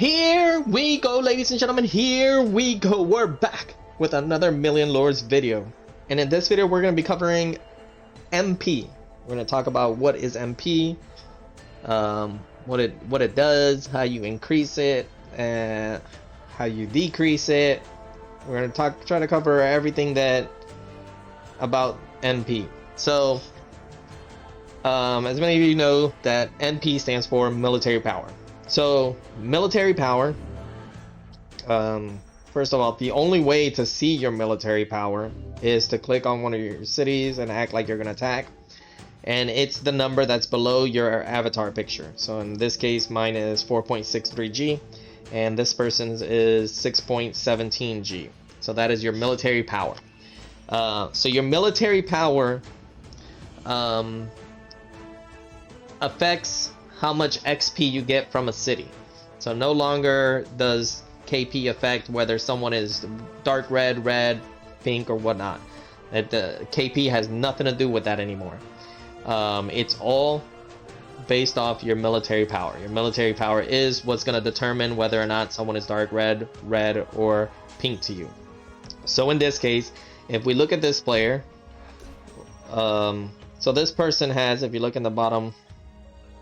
Here we go, ladies and gentlemen, here we go. We're back with another Million Lords video. And in this video, we're going to be covering MP. We're going to talk about what is MP, what it does, how you increase it, and how you decrease it. We're going to try to cover everything about MP. So, as many of you know, that MP stands for military power. So, military power, first of all, the only way to see your military power is to click on one of your cities and act like you're going to attack. And it's the number that's below your avatar picture. So in this case, mine is 4.63G, and this person's is 6.17G. So that is your military power. So your military power affects how much XP you get from a city. So no longer does KP affect whether someone is dark red, red, pink, or whatnot. The KP has nothing to do with that anymore. It's all based off your military power. Your military power is what's going to determine whether or not someone is dark red, red, or pink to you. So in this case, if we look at this player, so this person has, if you look in the bottom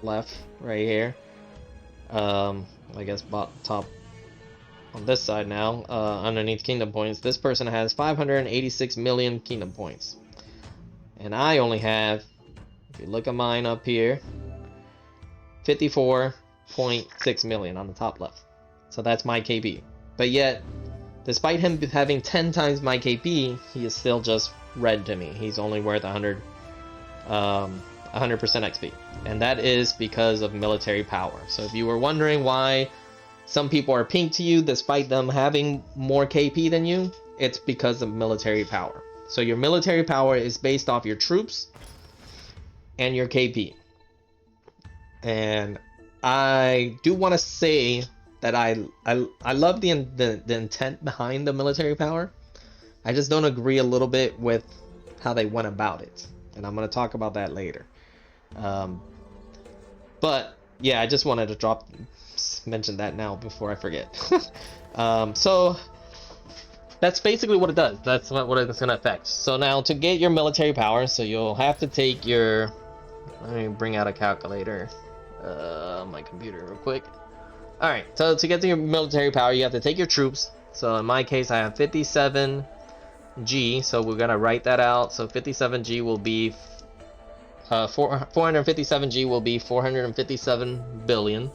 left right here, I guess top on this side now, underneath kingdom points, this person has 586 million kingdom points, and I only have, if you look at mine up here, 54.6 million on the top left. So that's my KP. But yet, despite him having 10 times my KP, he is still just red to me. He's only worth 100% XP, and that is because of military power. So if you were wondering why some people are pink to you despite them having more KP than you, it's because of military power. So your military power is based off your troops and your KP. And I do want to say that I love the intent behind the military power. I just don't agree a little bit with how they went about it, and I'm going to talk about that later. But yeah, I just wanted to mention that now before I forget. So that's basically what it does. That's what it's going to affect. So now to get your military power, so you'll have to take your, let me bring out a calculator, my computer real quick. Alright, so to get to your military power, you have to take your troops. So in my case, I have 57G, so we're going to write that out. So 57G will be 457G will be 457 billion.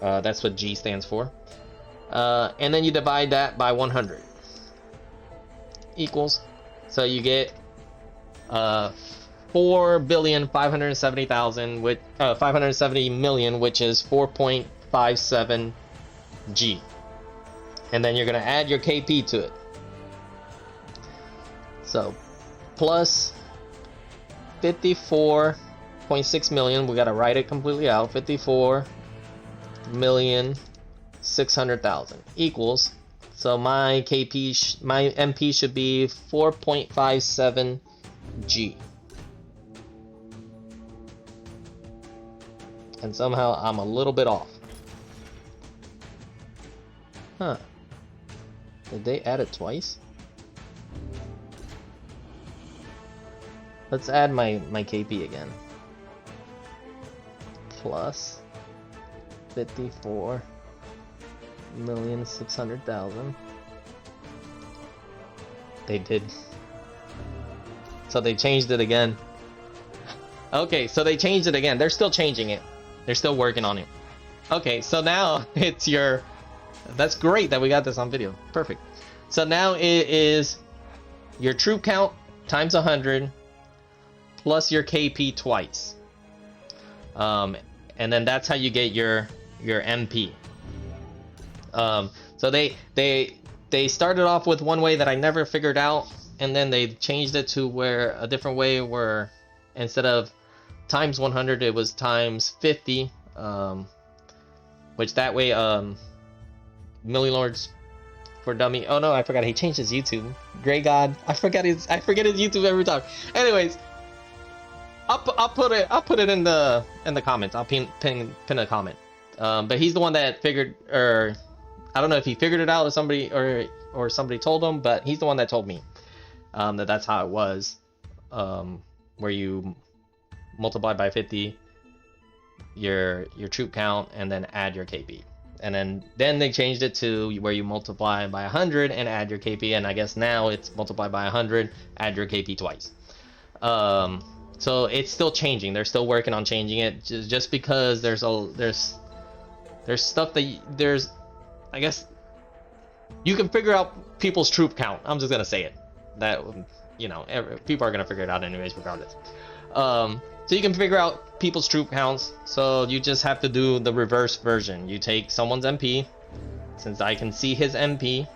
That's what G stands for. And then you divide that by 100 equals, so you get 4,570,000 with 570 million, which is 4.57 G. And then you're gonna add your KP to it. So plus 54.6 million, we gotta write it completely out, 54,600,000 equals, so my KP, my MP should be 4.57 G. And somehow I'm a little bit off. Huh. Did they add it twice? Let's add my KP again. Plus 54,600,000. They did. So they changed it again. Okay, so they changed it again. They're still changing it. They're still working on it. Okay, so now it's your... That's great that we got this on video. Perfect. So now it is your troop count times 100 plus your KP twice. And then that's how you get your MP. So they started off with one way that I never figured out, and then they changed it to where a different way where instead of times 100 it was times 50, which that way Million Lords for Dummy. Oh no, I forgot he changed his YouTube. Grey God. I forget his YouTube every time. Anyways, I'll put it in the comments. I'll pin a comment. But he's the one that figured, or I don't know if he figured it out or somebody told him, but he's the one that told me that's how it was, where you multiply by 50 your troop count and then add your KP. And then they changed it to where you multiply by 100 and add your KP, and I guess now it's multiply by 100, add your KP twice. So it's still changing. They're still working on changing it. Just because there's stuff that I guess you can figure out people's troop count. I'm just gonna say it. That, you know, people are gonna figure it out anyways, regardless. So you can figure out people's troop counts. So you just have to do the reverse version. You take someone's MP. Since I can see his MP,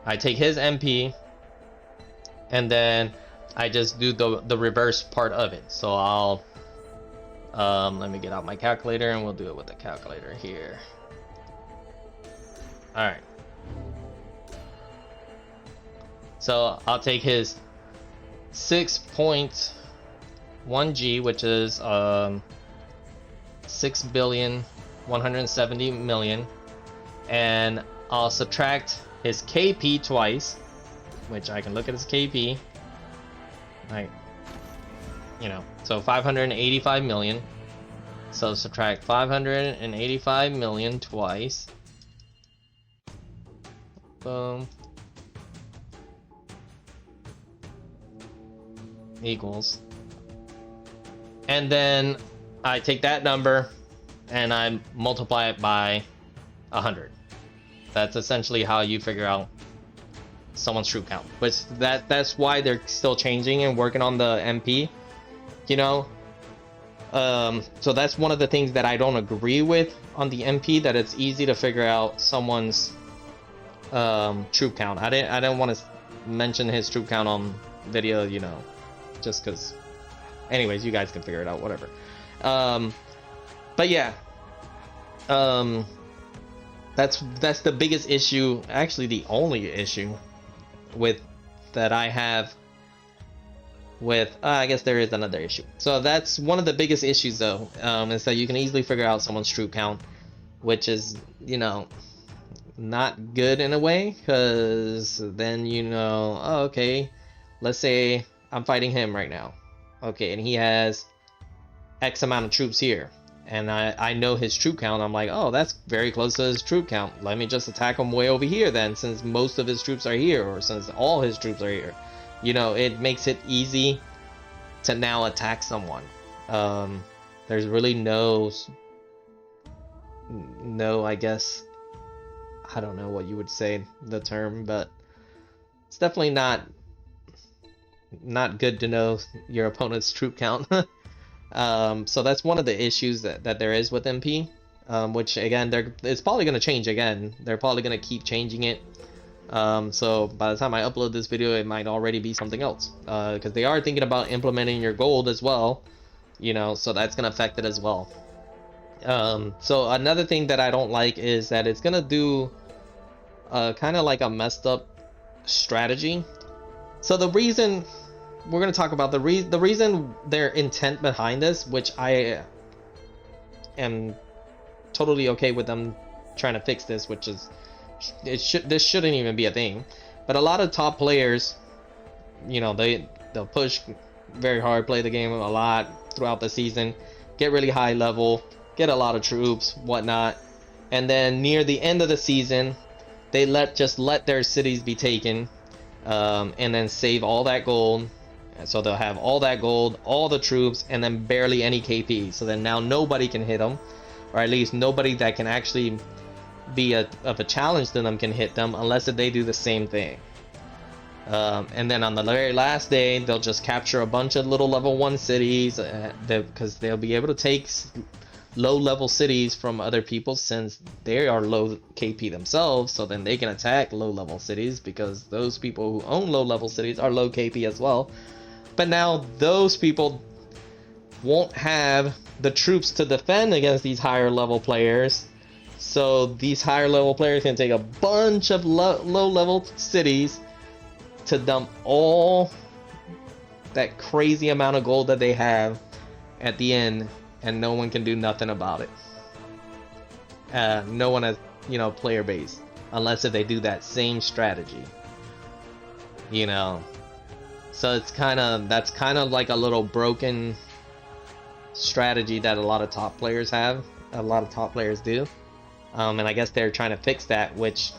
I take his MP, and then I just do the reverse part of it. So I'll let me get out my calculator and we'll do it with the calculator here. All right. So I'll take his 6.1G, which is 6,170,000,000, and I'll subtract his KP twice, which I can look at his KP. Right, you know, so 585 million. So subtract 585 million twice. Boom. Equals. And then I take that number and I multiply it by 100. That's essentially how you figure out someone's troop count. But that's why they're still changing and working on the MP, you know. So that's one of the things that I don't agree with on the MP, that it's easy to figure out someone's troop count. I didn't want to mention his troop count on video, you know, just because. Anyways, you guys can figure it out, whatever. But yeah, that's the biggest issue, actually the only issue with that I have with I guess there is another issue. So that's one of the biggest issues though, is that you can easily figure out someone's troop count, which is, you know, not good in a way, because then, you know, oh, okay, let's say I'm fighting him right now, okay, and he has X amount of troops here, and I know his troop count. I'm like, oh, that's very close to his troop count. Let me just attack him way over here then, since most of his troops are here, or since all his troops are here. You know, it makes it easy to now attack someone. There's really no, I guess, I don't know what you would say the term, but it's definitely not good to know your opponent's troop count. So that's one of the issues that there is with MP, which again, it's probably going to change again. They're probably going to keep changing it. So by the time I upload this video, it might already be something else, because they are thinking about implementing your gold as well, you know, so that's going to affect it as well. So another thing that I don't like is that it's going to do kind of like a messed up strategy. So the reason we're going to talk about the reason their intent behind this, which I am totally okay with them trying to fix this, which is this shouldn't even be a thing. But a lot of top players, you know, they'll push very hard, play the game a lot throughout the season, get really high level, get a lot of troops, whatnot, and then near the end of the season, they just let their cities be taken, and then save all that gold. So they'll have all that gold, all the troops, and then barely any KP. So then now nobody can hit them, or at least nobody that can actually be of a challenge to them can hit them, unless they do the same thing. And then on the very last day, they'll just capture a bunch of little level 1 cities, because they'll be able to take low level cities from other people, since they are low KP themselves. So then they can attack low level cities, because those people who own low level cities are low KP as well. But now those people won't have the troops to defend against these higher level players. So these higher level players can take a bunch of low level cities to dump all that crazy amount of gold that they have at the end, and no one can do nothing about it. no one has, you know, player base, unless if they do that same strategy, you know. So it's that's kind of like a little broken strategy that a lot of top players have, a lot of top players do, and I guess they're trying to fix that, which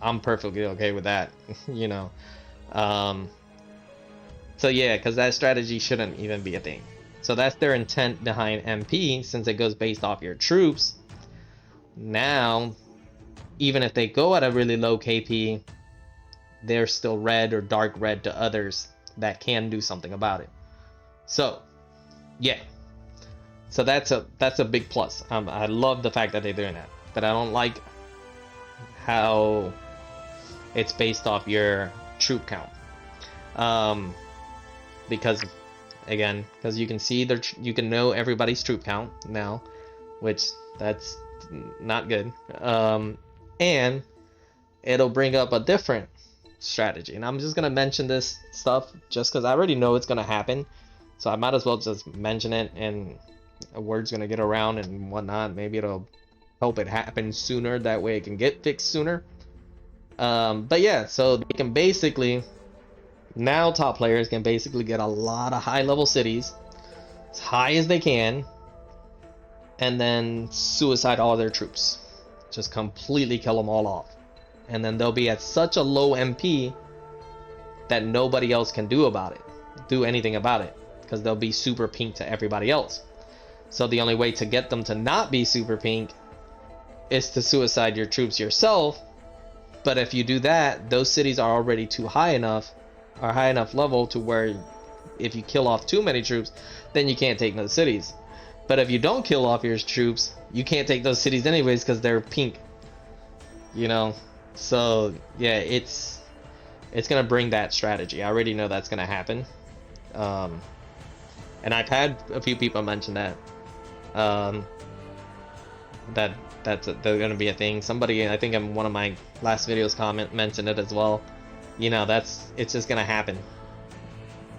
I'm perfectly okay with that, you know. So yeah, because that strategy shouldn't even be a thing. So that's their intent behind MP, since it goes based off your troops. Now, even if they go at a really low KP, they're still red or dark red to others that can do something about it. So, yeah. So that's a big plus. I love the fact that they're doing that. But I don't like how it's based off your troop count. Because you can see you can know everybody's troop count now, which that's not good. And it'll bring up a different strategy, and I'm just gonna mention this stuff just because I already know it's gonna happen, so I might as well just mention it, and a word's gonna get around and whatnot. Maybe it'll help it happen sooner, that way it can get fixed sooner. But yeah, so they can basically, now top players can basically get a lot of high level cities as high as they can, and then suicide all their troops, just completely kill them all off, and then they'll be at such a low MP that nobody else can do anything about it, because they'll be super pink to everybody else. So the only way to get them to not be super pink is to suicide your troops yourself. But if you do that, those cities are already too high enough, or high enough level to where if you kill off too many troops, then you can't take those cities. But if you don't kill off your troops, you can't take those cities anyways because they're pink, you know. So yeah, it's gonna bring that strategy. I already know that's gonna happen, and I've had a few people mention that that's gonna be a thing. Somebody, I think in one of my last videos, mentioned it as well. You know, it's just gonna happen.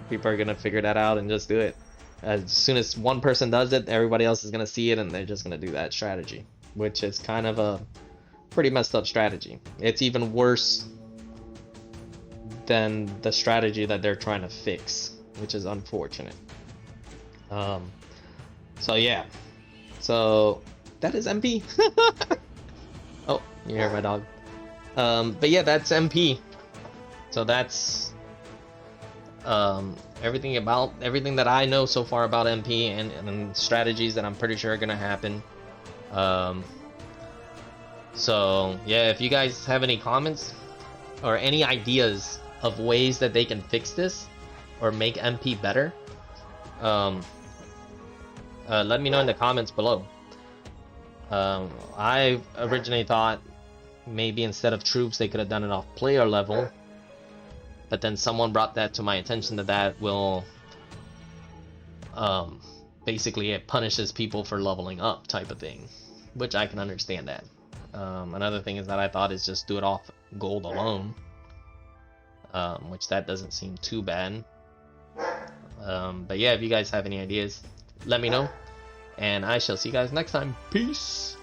People are gonna figure that out and just do it. As soon as one person does it, everybody else is gonna see it, and they're just gonna do that strategy, which is kind of a pretty messed up strategy. It's even worse than the strategy that they're trying to fix, which is unfortunate. So yeah, so that is MP. Oh, you hear my dog. But yeah, that's MP. So that's everything that I know so far about MP, and strategies that I'm pretty sure are gonna happen. So yeah, if you guys have any comments or any ideas of ways that they can fix this or make MP better, let me know in the comments below. I originally thought maybe instead of troops they could have done it off player level, but then someone brought that to my attention that will basically it punishes people for leveling up type of thing, which I can understand that. Another thing is that I thought is just do it off gold alone, which that doesn't seem too bad. But yeah, if you guys have any ideas, let me know, and I shall see you guys next time. Peace.